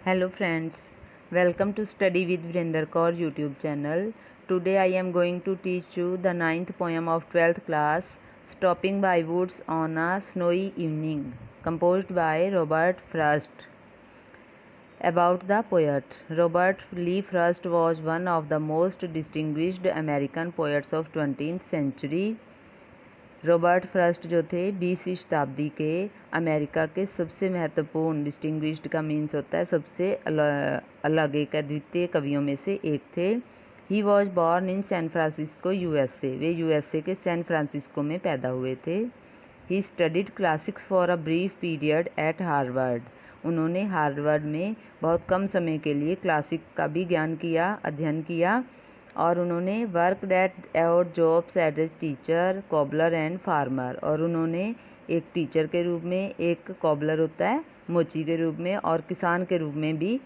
Hello friends, welcome to Study with Vrinder Kaur YouTube channel. Today I am going to teach you the ninth poem of 12th class, Stopping by Woods on a Snowy Evening, composed by Robert Frost. About the poet. Robert Lee Frost was one of the most distinguished American poets of 20th century. Robert first जो थे 20वीं शताब्दी के America के सबसे महत्वपूर्ण, distinguished का means होता है सबसे अलग एक अद्वितीय कवियों में से एक थे। He was born in San Francisco USA. वे यूएसए के सैन फ्रांसिस्को में पैदा हुए थे। He studied classics for a brief period at Harvard. उन्होंने हार्वर्ड में बहुत कम समय के लिए क्लासिक का भी अध्ययन किया और उन्होंने work at out jobs as a teacher, cobbler and farmer. और उन्होंने एक टीचर के रूप में, एक कॉबलर होता है मोची के रूप में, और किसान के रूप में भी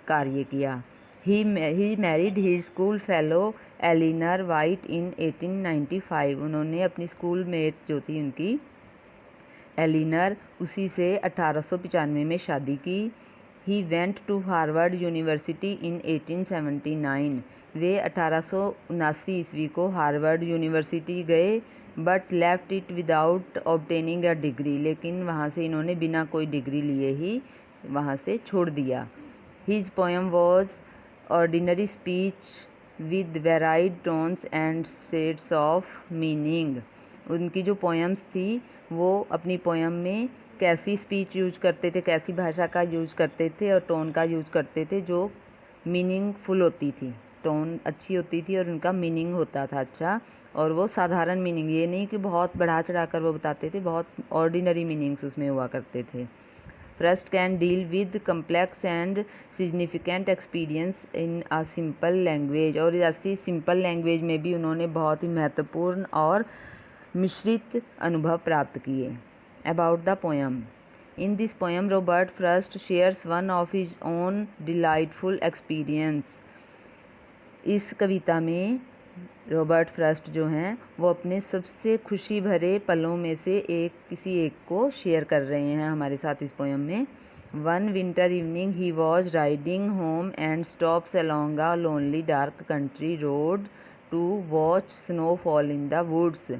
कार्य किया। He married his school fellow Eleanor White in 1895। उन्होंने अपनी स्कूल मेट जो थी उनकी एलिनर, उसी से 1895 में शादी की। He went to Harvard University in 1879। वे 1879 ईस्वी को हार्वर्ड यूनिवर्सिटी गए, but left it without obtaining a degree. लेकिन वहाँ से इन्होंने बिना कोई डिग्री लिए ही वहाँ से छोड़ दिया। His poem was ordinary speech with varied tones and shades of meaning. उनकी जो पोएम्स थी वो अपनी पोएम में कैसी स्पीच यूज करते थे, कैसी भाषा का यूज करते थे और टोन का यूज करते थे जो मीनिंगफुल होती थी। टोन अच्छी होती थी और उनका मीनिंग होता था अच्छा, और वो साधारण मीनिंग, ये नहीं कि बहुत बढ़ा चढ़ा कर वो बताते थे, बहुत ऑर्डिनरी मीनिंग्स उसमें हुआ करते थे। First can deal with complex and significant experience in a simple language. और ऐसी सिंपल लैंग्वेज में भी उन्होंने बहुत ही महत्वपूर्ण और मिश्रित अनुभव प्राप्त किए। About the poem. In this poem Robert first shares one of his own delightful experience. इस कविता में रॉबर्ट फ्रस्ट जो हैं वो अपने सबसे खुशी भरे पलों में से किसी एक को शेयर कर रहे हैं हमारे साथ इस पोएम में। One winter evening he was riding home and stops along a lonely dark country road to watch snow fall in the woods.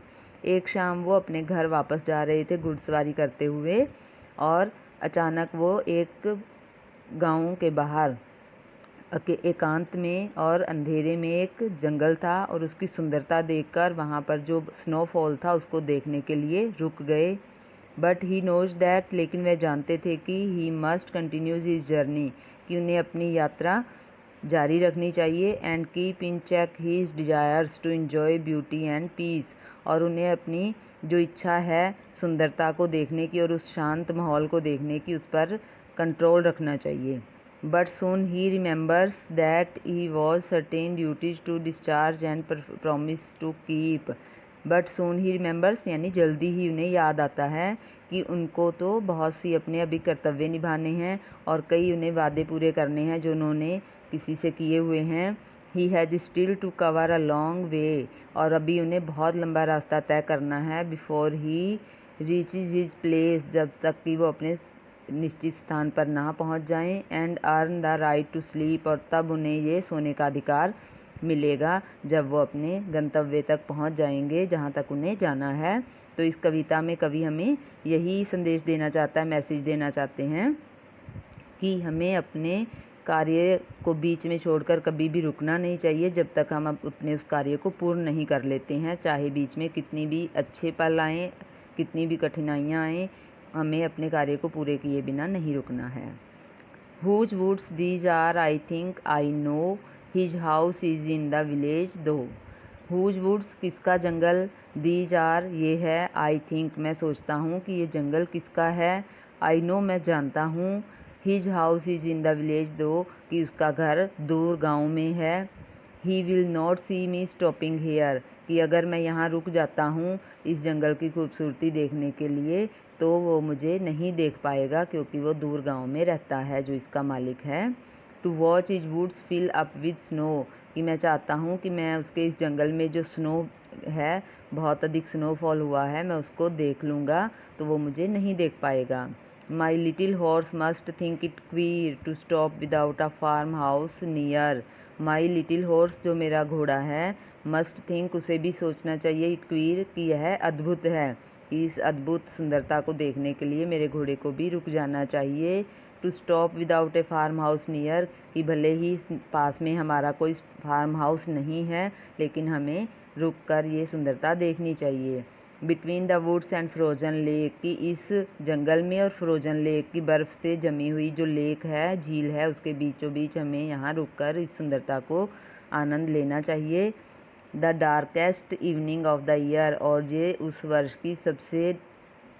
एक शाम वो अपने घर वापस जा रहे थे घुड़सवारी करते हुए, और अचानक वो एक गांव के बाहर एकांत में और अंधेरे में एक जंगल था, और उसकी सुंदरता देखकर वहाँ पर जो स्नोफॉल था उसको देखने के लिए रुक गए। बट ही नोज दैट, लेकिन वह जानते थे कि he must continues his journey, कि उन्हें अपनी यात्रा जारी रखनी चाहिए। And keep in check his desires to enjoy beauty and peace. और उन्हें अपनी जो इच्छा है सुंदरता को देखने की और उस शांत माहौल को देखने की, उस पर कंट्रोल रखना चाहिए। But soon he remembers that he was certain duties to discharge and promise to keep। But soon he remembers यानी जल्दी ही उन्हें याद आता है कि उनको तो बहुत सी अपने अभी कर्तव्य निभाने हैं और कई उन्हें वादे पूरे करने हैं जो उन्होंने किसी से किए हुए हैं। He has still to cover a long way. और अभी उन्हें बहुत लंबा रास्ता तय करना है। Before he reaches his place, जब तक कि वो अपने निश्चित स्थान पर ना पहुंच जाएं। And earn the right to sleep, और तब उन्हें ये सोने का अधिकार मिलेगा जब वो अपने गंतव्य तक पहुंच जाएंगे जहां तक उन्हें जाना है। तो इस कविता में कवि हमें यही संदेश देना चाहता है, मैसेज देना चाहते हैं कि हमें अपने कार्य को बीच में छोड़कर कभी भी रुकना नहीं चाहिए जब तक हम अपने उस कार्य को पूर्ण नहीं कर लेते हैं। चाहे बीच में कितनी भी अच्छे पल आएँ, कितनी भी कठिनाइयाँ आएँ, हमें अपने कार्य को पूरे किए बिना नहीं रुकना है। Whose woods these are I think I know, his house is in the village though. Whose woods किसका जंगल, दीज आर ये है, आई थिंक मैं सोचता हूँ कि ये जंगल किसका है, आई नो मैं जानता हूँ, his house is in the village though कि उसका घर दूर गाँव में है। He will not see me stopping here कि अगर मैं यहाँ रुक जाता हूँ इस जंगल की खूबसूरती देखने के लिए तो वो मुझे नहीं देख पाएगा, क्योंकि वो दूर गांव में रहता है जो इसका मालिक है। To watch his woods fill up with snow कि मैं चाहता हूँ कि मैं उसके इस जंगल में जो स्नो है, बहुत अधिक स्नोफॉल हुआ है, मैं उसको देख लूँगा तो वो मुझे नहीं देख पाएगा। My little horse must think it queer to stop without a farm house near. My little horse, जो मेरा घोड़ा है, मस्ट थिंक, उसे भी सोचना चाहिए, इट क्वीर, कि यह अद्भुत है। इस अद्भुत सुंदरता को देखने के लिए मेरे घोड़े को भी रुक जाना चाहिए। To stop without a farm house near, कि भले ही पास में हमारा कोई फार्म हाउस नहीं है, लेकिन हमें रुक कर ये सुंदरता देखनी चाहिए। Between the woods and frozen lake, कि इस जंगल में और फ्रोजन लेक की बर्फ़ से जमी हुई जो लेक है, झील है, उसके बीचों बीच हमें यहाँ रुक कर इस सुंदरता को आनंद लेना चाहिए। The darkest evening of the year, और ये उस वर्ष की सबसे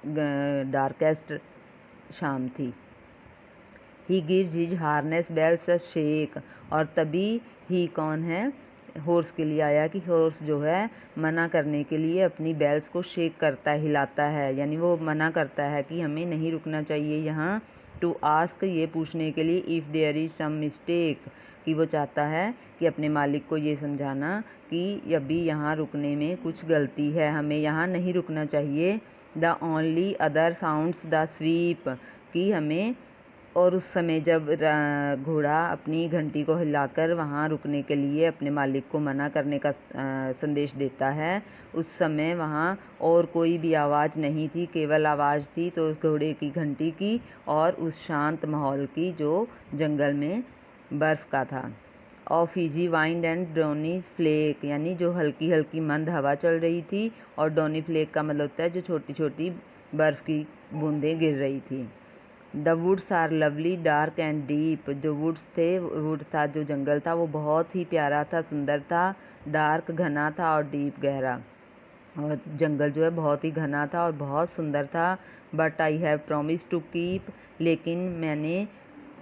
डार्केस्ट शाम थी। He gives his harness bells a shake, और तभी ही कौन है, हॉर्स के लिए आया कि हॉर्स जो है मना करने के लिए अपनी बेल्स को शेक करता है, हिलाता है, यानी वो मना करता है कि हमें नहीं रुकना चाहिए यहाँ। टू आस्क, ये पूछने के लिए, if there is some mistake, कि वो चाहता है कि अपने मालिक को ये समझाना कि अभी यहाँ रुकने में कुछ गलती है, हमें यहाँ नहीं रुकना चाहिए। The only other sounds the SVEEP, कि हमें, और उस समय जब घोड़ा अपनी घंटी को हिलाकर वहाँ रुकने के लिए अपने मालिक को मना करने का संदेश देता है, उस समय वहाँ और कोई भी आवाज़ नहीं थी, केवल आवाज़ थी तो उस घोड़े की घंटी की और उस शांत माहौल की जो जंगल में बर्फ़ का था। Of easy wind and downy flake, यानी जो हल्की हल्की मंद हवा चल रही थी, और डोनी फ्लेक का मतलब होता है जो छोटी छोटी बर्फ़ की बूंदें गिर रही थी। The woods are lovely dark and deep, जो वुड्स थे, वुड था, जो जंगल था, वो बहुत ही प्यारा था, सुंदर था, डार्क घना था, और डीप गहरा, और जंगल जो है बहुत ही घना था और बहुत सुंदर था। But I have promise to keep, लेकिन मैंने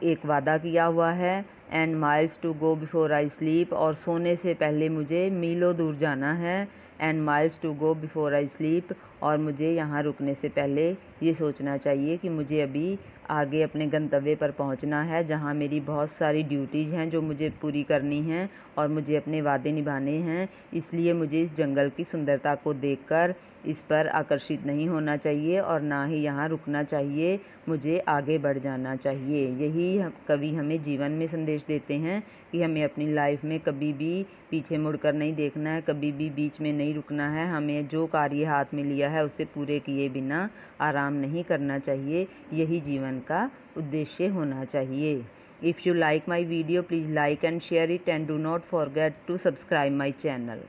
एक वादा किया हुआ है। And miles to go before I sleep, और सोने से पहले मुझे मीलों दूर जाना है। And miles to go before I sleep, और मुझे यहाँ रुकने से पहले ये सोचना चाहिए कि मुझे अभी आगे अपने गंतव्य पर पहुँचना है, जहाँ मेरी बहुत सारी ड्यूटीज़ हैं जो मुझे पूरी करनी हैं और मुझे अपने वादे निभाने हैं। इसलिए मुझे इस जंगल की सुंदरता को देखकर इस पर आकर्षित नहीं होना चाहिए और ना ही यहाँ रुकना चाहिए, मुझे आगे बढ़ जाना चाहिए। यही कवि हमें जीवन में संदेश देते हैं कि हमें अपनी लाइफ में कभी भी पीछे मुड़कर नहीं देखना है, कभी भी बीच में नहीं रुकना है, हमें जो कार्य हाथ में लिया है उसे पूरे किए बिना आराम नहीं करना चाहिए। यही जीवन का उद्देश्य होना चाहिए। If you like my video, please like and share it, and do not forget to subscribe my channel.